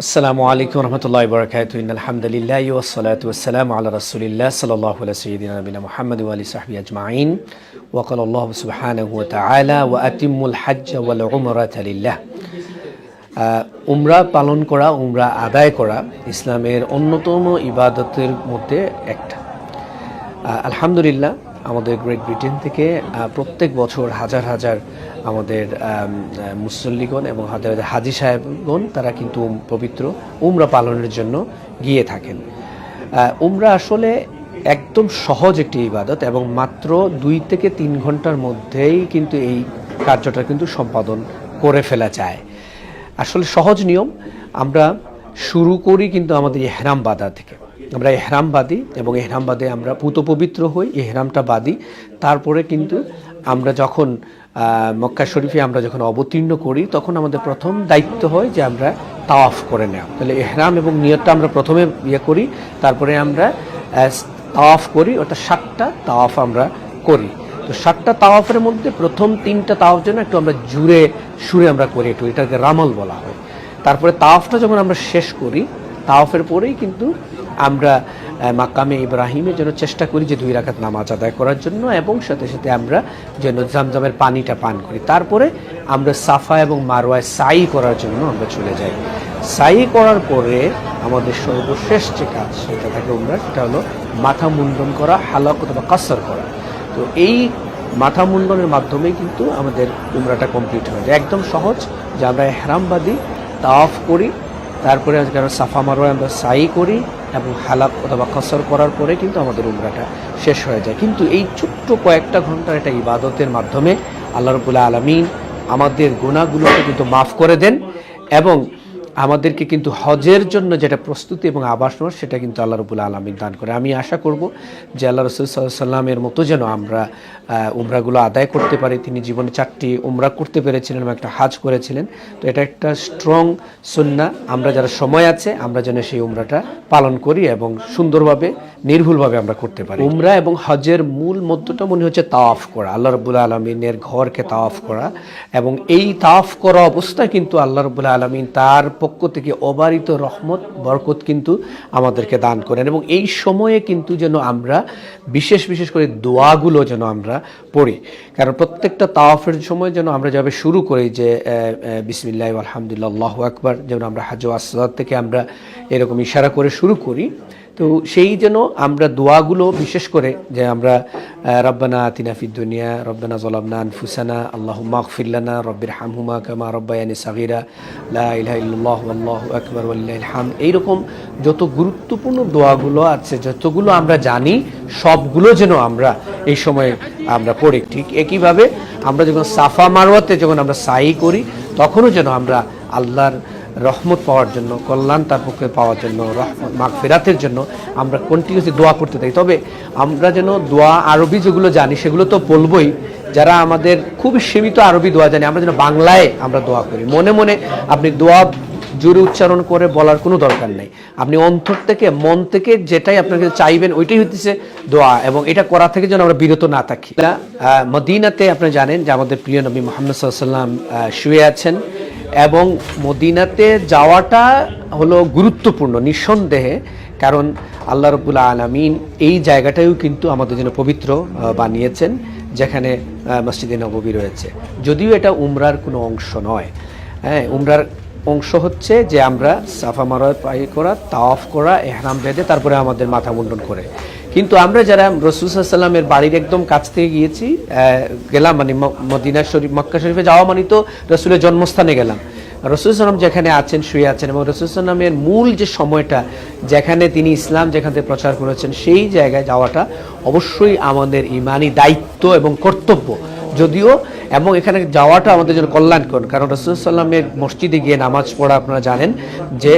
আসসালামু আলাইকুম রহমতুল্লাহ বরকাতুহু ইন্নাল হামদুলিল্লাহি ওয়াসসালাতু ওয়াসসালামু আলা রাসূলিল্লাহ সাল্লাল্লাহু আলা সাইয়্যিদিনা নবিনা মুহাম্মদ ওয়া আলিহি সাহবিহি আজমাইন ওয়া ক্বালা আল্লাহু সুবহানাহু ওয়া তাআলা ওয়া আতিম্মুল হাজ্জ ওয়াল উমরাতা লিল্লাহ। উমরা পালন করা, উমরা আদায় করা ইসলামের অন্যতম ইবাদতের মধ্যে একটা। আলহামদুলিল্লাহ, আমাদের গ্রেট ব্রিটেন থেকে প্রত্যেক বছর হাজার হাজার আমাদের মুসল্লিগণ এবং হাজার হাজি সাহেবগণ তারা কিন্তু পবিত্র উমরা পালনের জন্য গিয়ে থাকেন। উমরা আসলে একদম সহজ একটি ইবাদত এবং মাত্র 2 থেকে 3 ঘন্টার মধ্যেই কিন্তু এই কার্যটা কিন্তু সম্পাদন করে ফেলা যায়। আসলে সহজ নিয়ম। আমরা শুরু করি কিন্তু আমাদের ইহরাম বাঁধা থেকে। আমরা ইহরাম বাঁধি এবং ইহরাম বাঁধে আমরা পুত পবিত্র হই, ইহরামটা বাঁধি। তারপরে কিন্তু আমরা যখন মক্কা শরীফে আমরা যখন অবতীর্ণ করি তখন আমাদের প্রথম দায়িত্ব হয় যে আমরা তাওয়াফ করে নেওয়া। তাহলে ইহরাম এবং নিয়তটা আমরা প্রথমে করি, তারপরে আমরা তাওয়াফ করি। ওটা 7টা তাওয়াফ আমরা করি। তো 7টা তাওয়াফের মধ্যে প্রথম 3টা তাওয়াফ যেন একটু আমরা জুড়ে সুরে আমরা করি, একটু এটাকে রামল বলা হয়। তারপরে তাওয়াফটা যখন আমরা শেষ করি, তাওয়াফের পরেই কিন্তু আমরা মাকামে ইব্রাহিমের জন্য চেষ্টা করি যে 2 রাকাত নামাজ আদায় করার জন্য এবং সাথে সাথে আমরা যেন জামজামের পানিটা পান করি। তারপরে আমরা সাফা এবং মারওয়ায় সাই করার জন্য আমরা চলে যাই। সাই করার পরে আমাদের সর্বশেষ যে কাজ সেটা থাকে উমরা, সেটা হলো মাথা মুন্ডন করা, হালাক অথবা কাসর করা। তো এই মাথা মুন্ডনের মাধ্যমেই কিন্তু আমাদের উমরাটা কমপ্লিট হয়ে যায়। একদম সহজ যে আমরা ইহরাম বাঁধি, তাওয়াফ করি, তারপরে সাফা মারওয়ায় আমরা সাই করি এবং হালাক অথবা কসর করার পরে কিন্তু আমাদের উমরাটা শেষ হয়ে যায়। কিন্তু এই ছোট্ট কয়েকটা ঘন্টার একটা ইবাদতের মাধ্যমে আল্লাহ রাব্বুল আলামিন আমাদের গুনাহগুলোকে কিন্তু মাফ করে দেন এবং আমাদেরকে কিন্তু হজের জন্য যেটা প্রস্তুতি এবং আবাসন সেটা কিন্তু আল্লাহ রাব্বুল আলামিন দান করে। আমি আশা করব যে আল্লাহ রাসূল সাল্লাল্লাহু আলাইহি ওয়াসাল্লামের মতো যেন আমরা উমরাগুলো আদায় করতে পারি। তিনি জীবনে 4টি উমরা করতে পেরেছিলেন এবং একটা হাজ করেছিলেন। তো এটা একটা স্ট্রং সুন্নাহ। আমরা যারা সময় আছে আমরা যেন সেই উমরাটা পালন করি এবং সুন্দরভাবে নির্ভুলভাবে আমরা করতে পারি। উমরা এবং হজের মূল মধ্যটা মনে হচ্ছে তাওয়াফ করা, আল্লাহ রাব্বুল আলামিনের ঘরকে তাওয়াফ করা। এবং এই তাওয়াফ করা অবস্থায় কিন্তু আল্লাহ রাব্বুল আলামিন তার পক্ষ থেকে অবারিত রহমত বরকত কিন্তু আমাদেরকে দান করেন এবং এই সময়ে কিন্তু যেন আমরা বিশেষ করে দোয়াগুলো যেন আমরা পড়ি। কারণ প্রত্যেকটা তাওয়াফের সময় যেন আমরা যাবে শুরু করি যে বিসমিল্লাহ আলহামদুলিল্লাহ আল্লাহু আকবার, যেমন আমরা হাজ ও আসসাদ থেকে আমরা এরকম ইশারা করে শুরু করি। তো সেই যেন আমরা দোয়াগুলো বিশেষ করে যে আমরা রব্বানা আতিনা ফিদ দুনিয়া রব্বানা যালামনা আনফুসানা আল্লাহুম্মা ইগফির লানা রব্বিরহামহুমা কামা রাব্বায়ানি সাগীরা লা ইলাহা ইল্লাল্লাহ আল্লাহু আকবার ওয়ালিল্লাহিল হামদ, এইরকম যত গুরুত্বপূর্ণ দোয়াগুলো আছে, যতগুলো আমরা জানি সবগুলো যেন আমরা এই সময় আমরা পড়ি। ঠিক একইভাবে আমরা যখন সাফা মারওয়াতে যখন আমরা সাই করি তখনও যেন আমরা আল্লাহর রহমত পাওয়ার জন্য, কল্যাণ তার পক্ষে পাওয়ার জন্য, রহমত মাগফিরাতের জন্য আমরা কন্টিনিউসলি দোয়া করতে থাকি। তবে আমরা যেন দোয়া আরবি যেগুলো জানি সেগুলো তো বলবই, যারা আমাদের খুব সীমিত আরবি দোয়া জানি আমরা যেন বাংলায় আমরা দোয়া করি। মনে মনে আপনি দোয়া জোরে উচ্চারণ করে বলার কোনো দরকার নেই। আপনি অন্তর থেকে মন থেকে যেটাই আপনাকে চাইবেন ওইটাই হচ্ছে দোয়া এবং এটা করা থেকে যেন আমরা বিরত না থাকি। মদিনাতে আপনি জানেন যে আমাদের প্রিয় নবী মুহাম্মদ সাল্লাল্লাহু আলাইহি ওয়াসাল্লাম শুয়ে আছেন এবং মদিনাতে যাওয়াটা হলো গুরুত্বপূর্ণ নিঃসন্দেহে। কারণ আল্লাহ রাব্বুল আলামিন এই জায়গাটাও কিন্তু আমাদের জন্য পবিত্র বানিয়েছেন, যেখানে মসজিদে নববী রয়েছে। যদিও এটা উমরার কোনো অংশ নয়। হ্যাঁ, উমরার অংশ হচ্ছে যে আমরা সাফা মারওয়া পাই করা, তাওয়াফ করা, ইহরাম বেঁধে তারপরে আমাদের মাথা মুন্ডন করে। কিন্তু আমরা যারা রাসূল সাল্লাল্লাহু আলাইহি ওয়াসাল্লামের বাড়ির একদম কাছ থেকে গেলাম, মানে মদিনা শরীফ মক্কা শরীফে যাওয়া মানে তো রাসূলের জন্মস্থানে গেলাম। রাসূল সাল্লাম যেখানে আছেন, শুয়ে আছেন এবং রাসূল সাল্লামের মূল যে সময়টা যেখানে তিনি ইসলাম যেখান থেকে প্রচার করেছেন সেই জায়গায় যাওয়াটা অবশ্যই আমাদের ঈমানি দায়িত্ব এবং কর্তব্য। যদিও এবং এখানে যাওয়াটা আমাদের জন্য কল্যাণকর, কারণ রাসূল সাল্লামের মসজিদে গিয়ে নামাজ পড়া আপনারা জানেন যে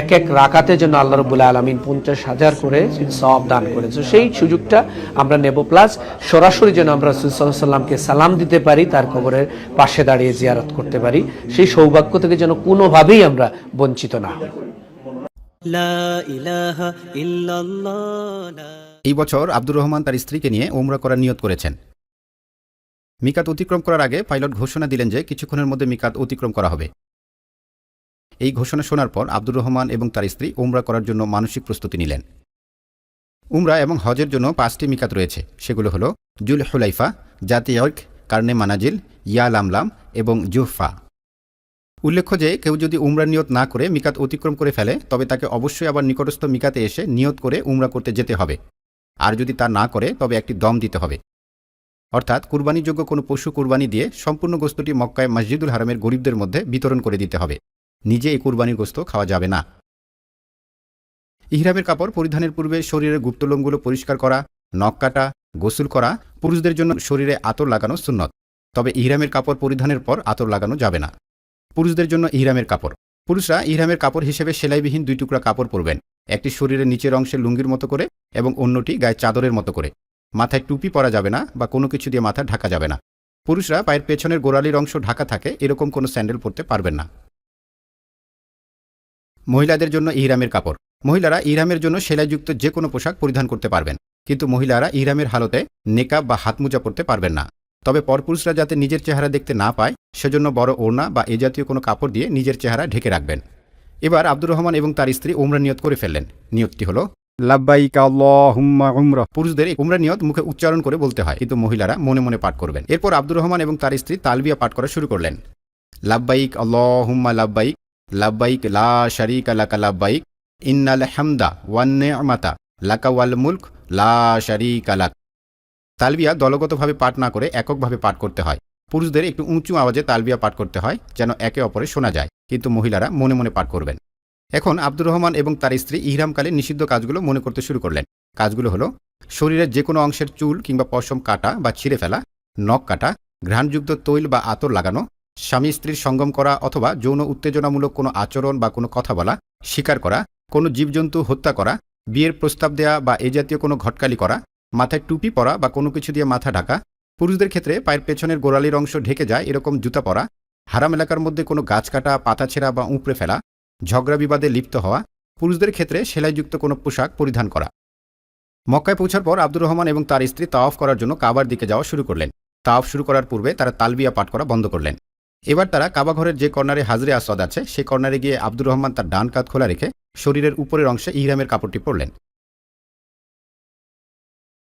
এক রাকাতের জন্য আল্লাহ রাব্বুল আলামিন 50,000 করে সওয়াব দান করেন। তো সেই সুযোগটা আমরা নেব, প্লাস সরাসরি যেন আমরা রাসূল সাল্লাল্লাহু আলাইহি ওয়াসাল্লামকে সালাম দিতে পারি, তার কবরের পাশে দাঁড়িয়ে জিয়ারত করতে পারি। সেই সৌভাগ্য থেকে যেন কোনোভাবেই আমরা বঞ্চিত না হই। এই বছর আব্দুর রহমান তার স্ত্রীকে নিয়ে উমরা করার নিয়ত করেছেন। মিকাত অতিক্রম করার আগে পাইলট ঘোষণা দিলেন যে কিছুক্ষণের মধ্যে মিকাত অতিক্রম করা হবে। এই ঘোষণা শোনার পর আব্দুর রহমান এবং তার স্ত্রী উমরা করার জন্য মানসিক প্রস্তুতি নিলেন। উমরা এবং হজের জন্য 5টি মিকাত রয়েছে, সেগুলো হলো জুল হুলাইফা, জাতি ইয়র্ক, কার্নে মানাজিল, ইয়া লামলাম এবং জুহফা। উল্লেখ্য যে কেউ যদি উমরার নিয়ত না করে মিকাত অতিক্রম করে ফেলে তবে তাকে অবশ্যই আবার নিকটস্থ মিকাতে এসে নিয়ত করে উমরা করতে যেতে হবে, আর যদি তা না করে তবে একটি দম দিতে হবে, অর্থাৎ কুরবানিযোগ্য কোনো পশু কুরবানি দিয়ে সম্পূর্ণ গোস্তটি মক্কায় মসজিদুল হারামের গরিবদের মধ্যে বিতরণ করে দিতে হবে। নিজে এই কুরবানির গোস্ত খাওয়া যাবে না। ইহরামের কাপড় পরিধানের পূর্বে শরীরের গুপ্তলোমগুলো পরিষ্কার করা, নখ কাটা, গোসল করা। পুরুষদের জন্য শরীরে আতর লাগানো সুন্নত, তবে ইহরামের কাপড় পরিধানের পর আতর লাগানো যাবে না। পুরুষদের জন্য ইহরামের কাপড়। পুরুষরা ইহরামের কাপড় হিসেবে সেলাইবিহীন 2 টুকরা কাপড় পরবেন, একটি শরীরের নিচের অংশে লুঙ্গির মতো করে এবং অন্যটি গায়ে চাদরের মতো করে। মাথায় টুপি পরা যাবে না বা কোনো কিছু দিয়ে মাথা ঢাকা যাবে না। পুরুষরা পায়ের পেছনের গোড়ালির অংশ ঢাকা থাকে এরকম কোনো স্যান্ডেল পরতে পারবেন না। মহিলাদের জন্য ইহরামের কাপড়। মহিলারা ইহরামের জন্য সেলাইযুক্ত যে কোনো পোশাক পরিধান করতে পারবেন, কিন্তু মহিলারা ইহরামের হালতে নেকাব বা হাতমোজা পরতে পারবেন না। তবে পরপুরুষরা যাতে নিজের চেহারা দেখতে না পায় সেজন্য বড় ওড়না বা এ জাতীয় কোনো কাপড় দিয়ে নিজের চেহারা ঢেকে রাখবেন। এবার আব্দুর রহমান এবং তার স্ত্রী উমরা নিয়ত করে ফেললেন। নিয়তটি হলো লাব্বাইক আল্লাহুম্মা উমরা। পুরুষদের উমরা নিয়ত মুখে উচ্চারণ করে বলতে হয়, কিন্তু মহিলারা মনে মনে পাঠ করবেন। এরপর আব্দুর রহমান এবং তার স্ত্রী তালবিয়া পাঠ করা শুরু করলেন। লাব্বাইক আল্লাহুম্মা লাব্বাইক, লাব্বাইক লা শারীকা লাকা লাব্বাইক, ইন্নাল হামদা ওয়ান নি'মাতা লাকা ওয়াল মুলক লা শারীকা লাক। তালবিয়া দলগতভাবে পাঠ না করে এককভাবে পাঠ করতে হয়। পুরুষদের একটু উঁচু আওয়াজে তালবিয়া পাঠ করতে হয় যেন একে অপরে শোনা যায়, কিন্তু মহিলারা মনে মনে পাঠ করবেন। এখন আব্দুর রহমান এবং তার স্ত্রী ইহরামকালে নিষিদ্ধ কাজগুলো মনে করতে শুরু করলেন। কাজগুলো হলো শরীরের যে কোনো অংশের চুল কিংবা পশম কাটা বা ছিঁড়ে ফেলা, নখ কাটা, ঘ্রাণযুক্ত তৈল বা আতর লাগানো, স্বামী স্ত্রীর সঙ্গম করা অথবা যৌন উত্তেজনামূলক কোনো আচরণ বা কোনো কথা বলা, শিকার করা, কোনো জীবজন্তু হত্যা করা, বিয়ের প্রস্তাব দেয়া বা এ জাতীয় কোনো ঘটকালি করা, মাথায় টুপি পরা বা কোনো কিছু দিয়ে মাথা ঢাকা। পুরুষদের ক্ষেত্রে পায়ের পেছনের গোড়ালির অংশ ঢেকে যায় এরকম জুতা পরা, হারাম এলাকার মধ্যে কোনো গাছ কাটা, পাতা ছেঁড়া বা উপড়ে ফেলা, ঝগড়া বিবাদে লিপ্ত হওয়া। পুরুষদের ক্ষেত্রে সেলাইযুক্ত কোনো পোশাক পরিধান করা। মক্কায় পৌঁছার পর আব্দুর রহমান এবং তার স্ত্রী তাওয়াফ করার জন্য কাবার দিকে যাওয়া শুরু করলেন। তাওয়াফ শুরু করার পূর্বে তারা তালবিয়া পাঠ করা বন্ধ করলেন। এবার তারা কাবা ঘরের যে কর্নারে হাজরে আসওয়াদ আছে সেই কর্নারে গিয়ে আব্দুর রহমান তার ডান কাঁধ খোলা রেখে শরীরের উপরের অংশে ইহরামের কাপড়টি পরলেন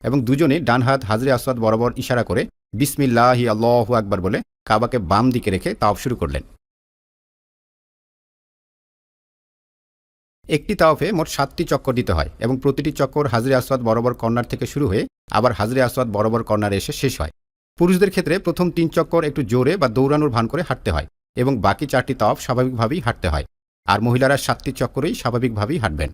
এবং দুজনে ডান হাত হাজরে আসওয়াদ বরাবর ইশারা করে বিসমিল্লাহি আল্লাহু আকবার বলে কাবাকে বাম দিকে রেখে তাওয়াফ শুরু করলেন। একটি তাওয়াফে মোট 7টি চক্কর দিতে হয় এবং প্রতিটি চক্কর হাজরে আসওয়াদ বরাবর কর্নার থেকে শুরু হয়ে আবার হাজরে আসওয়াদ বরাবর কর্নারে এসে শেষ হয়। পুরুষদের ক্ষেত্রে প্রথম 3 চক্কর একটু জোরে বা দৌড়ানোর ভান করে হাঁটতে হয় এবং বাকি 4টি তাওয়াফ স্বাভাবিকভাবেই হাঁটতে হয়, আর মহিলারা 7টি চক্করেই স্বাভাবিকভাবেই হাঁটবেন।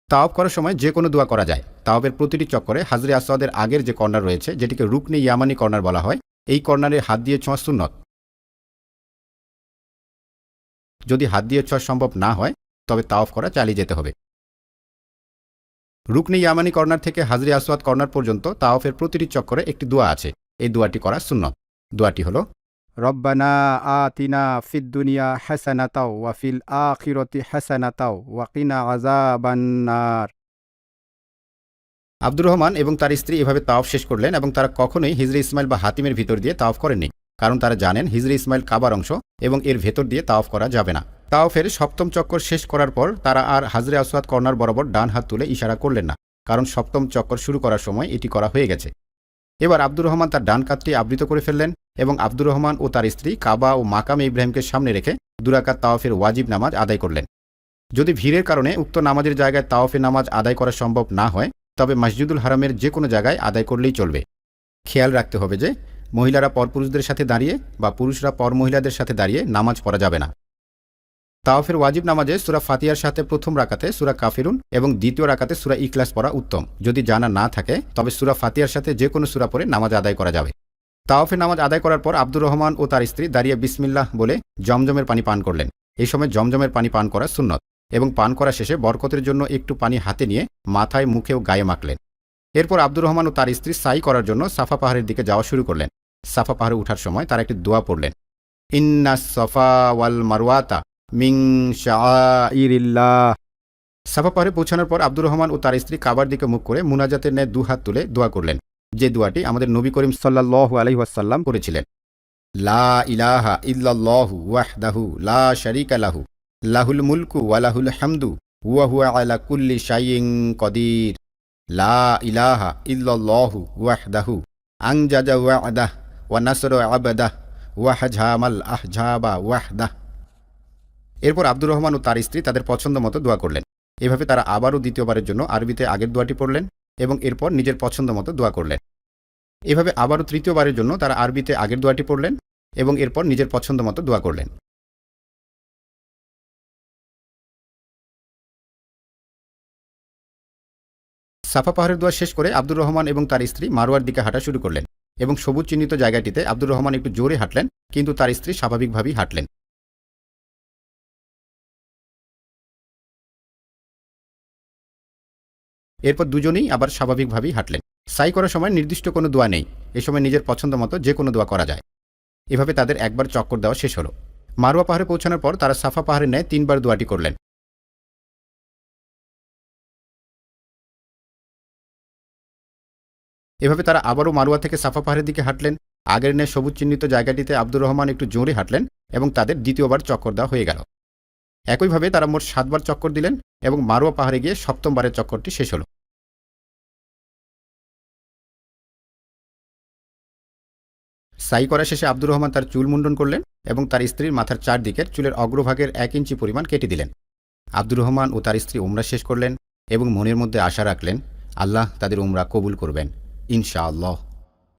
তাওয়াফ করার সময় যে কোনো দোয়া করা যায়। তাওয়াফের প্রতিটি চক্করে হাজরে আসওয়াদের আগের যে কর্নার রয়েছে যেটিকে রুকনে ইয়ামানি কর্নার বলা হয়, এই কর্নারে হাত দিয়ে ছোঁয়া সুন্নত। যদি হাত দিয়ে ছোঁয়া সম্ভব না হয় তবে তাওয়াফ করা চালিয়ে যেতে হবে। রুকনে ইয়ামানি কর্নার থেকে হাজরে আসওয়াদ কর্নার পর্যন্ত তাওয়াফের প্রতিটি চক্করে একটি দোয়া আছে। এই দোয়াটি করা সুন্নত। দোয়াটি হলো রব্বানা আতিনা ফিদ দুনিয়া হাসানাতাও ওয়া ফিল আখিরাতি হাসানাতাও ওয়া কিনা আযাবান্নার। আব্দুর রহমান এবং তার স্ত্রী এভাবে তাওয়াফ শেষ করলেন এবং তারা কখনোই হিজরে ইসমাইল বা হাতিমের ভিতর দিয়ে তাওয়াফ করেননি, কারণ তারা জানেন হিজরে ইসমাইল কাবার অংশ এবং এর ভেতর দিয়ে তাওয়াফ করা যাবে না। তাওয়াফের 7ম চক্কর শেষ করার পর তারা আর হাজরে আসওয়াদ কর্নার বরাবর ডান হাত তুলে ইশারা করলেন না, কারণ 7ম চক্কর শুরু করার সময় এটি করা হয়ে গেছে। এবার আব্দুর রহমান তার ডান কাঁধটি আবৃত করে ফেললেন এবং আব্দুর রহমান ও তার স্ত্রী কাবা ও মাকামে ইব্রাহিমকে সামনে রেখে 2 রাকাত তাওয়াফের ওয়াজিব নামাজ আদায় করলেন। যদি ভিড়ের কারণে উক্ত নামাজের জায়গায় তাওয়াফের নামাজ আদায় করা সম্ভব না হয় তবে মসজিদুল হারামের যে কোনো জায়গায় আদায় করলেই চলবে। খেয়াল রাখতে হবে যে মহিলারা পরপুরুষদের সাথে দাঁড়িয়ে বা পুরুষরা পর মহিলাদের সাথে দাঁড়িয়ে নামাজ পড়া যাবে না। তাওয়াফের ওয়াজিব নামাজে সূরা ফাতিহার সাথে প্রথম রাকাতে সূরা কাফিরুন এবং দ্বিতীয় রাকাতে সূরা ইখলাস পড়া উত্তম। যদি জানা না থাকে তবে সূরা ফাতিহার সাথে যে কোনো সূরা পড়ে নামাজ আদায় করা যাবে। তাওয়াফের নামাজ আদায় করার পর আব্দুর রহমান ও তার স্ত্রী দাঁড়িয়ে বিসমিল্লাহ বলে জমজমের পানি পান করলেন। এই সময় জমজমের পানি পান করা সুন্নত এবং পান করা শেষে বরকতের জন্য একটু পানি হাতে নিয়ে মাথায়, মুখে ও গায়ে মাখলেন। এরপর আব্দুর রহমান ও তার স্ত্রী সাই করার জন্য সাফা পাহাড়ের দিকে যাওয়া শুরু করলেন। সাফা পাহাড়ে ওঠার সময় তারা একটি দোয়া পড়লেন, ইন্নাস সাফা ওয়াল মারওয়াতা মিন শাআইরিল্লাহ। সাফা পাহাড়ে পৌঁছানোর পর আব্দুর রহমান ও তার স্ত্রী কাবার দিকে মুখ করে মুনাজাতের ন্যায় 2 হাত তুলে দোয়া করলেন, যে দোয়াটি আমাদের নবী করিম সাল্লাল্লাহু আলাইহি ওয়াসাল্লাম করেছিলেন। লা ইলাহা ইল্লাল্লাহু ওয়াহদাহু লা শারীকা লাহু লাহুল মুলকু ওয়ালাহুল হামদু ওয়া হুয়া আলা কুল্লি শাইইন কদির লা ইলাহা ইল্লাল্লাহু ওয়াহদাহু আনজাজা ওয়া'দাহ ওয়া নাসরা আবদাহ ওয়া হাজামাল আহজাবা ওয়াহদাহ। এরপর আব্দুর রহমান ও তার স্ত্রী তাদের পছন্দ মতো দোয়া করলেন। এভাবে তারা আবারও দ্বিতীয়বারের জন্য আরবিতে আগের দোয়াটি পড়লেন এবং এরপর নিজের পছন্দ মতো দোয়া করলেন। এভাবে আবারও তৃতীয়বারের জন্য তারা আরবিতে আগের দোয়াটি পড়লেন এবং এরপর নিজের পছন্দ মতো দোয়া করলেন। সাফা পাহাড়ের দোয়া শেষ করে আব্দুর রহমান এবং তার স্ত্রী মারোয়ার দিকে হাঁটা শুরু করলেন এবং সবুজ চিহ্নিত জায়গাটিতে আব্দুর রহমান একটু জোরে হাঁটলেন, কিন্তু তার স্ত্রী স্বাভাবিকভাবেই হাঁটলেন। এরপর দুজনেই আবার স্বাভাবিকভাবেই হাঁটলেন। সাই করার সময় নির্দিষ্ট কোনো দোয়া নেই, এ সময় নিজের পছন্দ মতো যে কোনো দোয়া করা যায়। এভাবে তাদের একবার চক্কর দেওয়া শেষ হলো। মারোয়া পাহাড়ে পৌঁছানোর পর তারা সাফা পাহাড়ের ন্যায় 3 বার দোয়াটি করলেন। এভাবে তারা আবারও মারোয়া থেকে সাফা পাহাড়ের দিকে হাঁটলেন। আগের ন্যায় সবুজ চিহ্নিত জায়গাটিতে আব্দুর রহমান একটু জোরে হাঁটলেন এবং তাদের দ্বিতীয়বার চক্কর দেওয়া হয়ে গেল। একইভাবে তারা মোট 7 বার চক্কর দিলেন এবং মারোয়া পাহাড়ে গিয়ে 7ম বারের চক্করটি শেষ হলো। সাই করা শেষে আব্দুর রহমান তার চুল মুন্ডন করলেন এবং তার স্ত্রীর মাথার চারদিকের চুলের অগ্রভাগের 1 ইঞ্চি পরিমাণ কেটে দিলেন। আব্দুর রহমান ও তার স্ত্রী উমরা শেষ করলেন এবং মনের মধ্যে আশা রাখলেন আল্লাহ তাদের উমরা কবুল করবেন ইনশাআল্লাহ।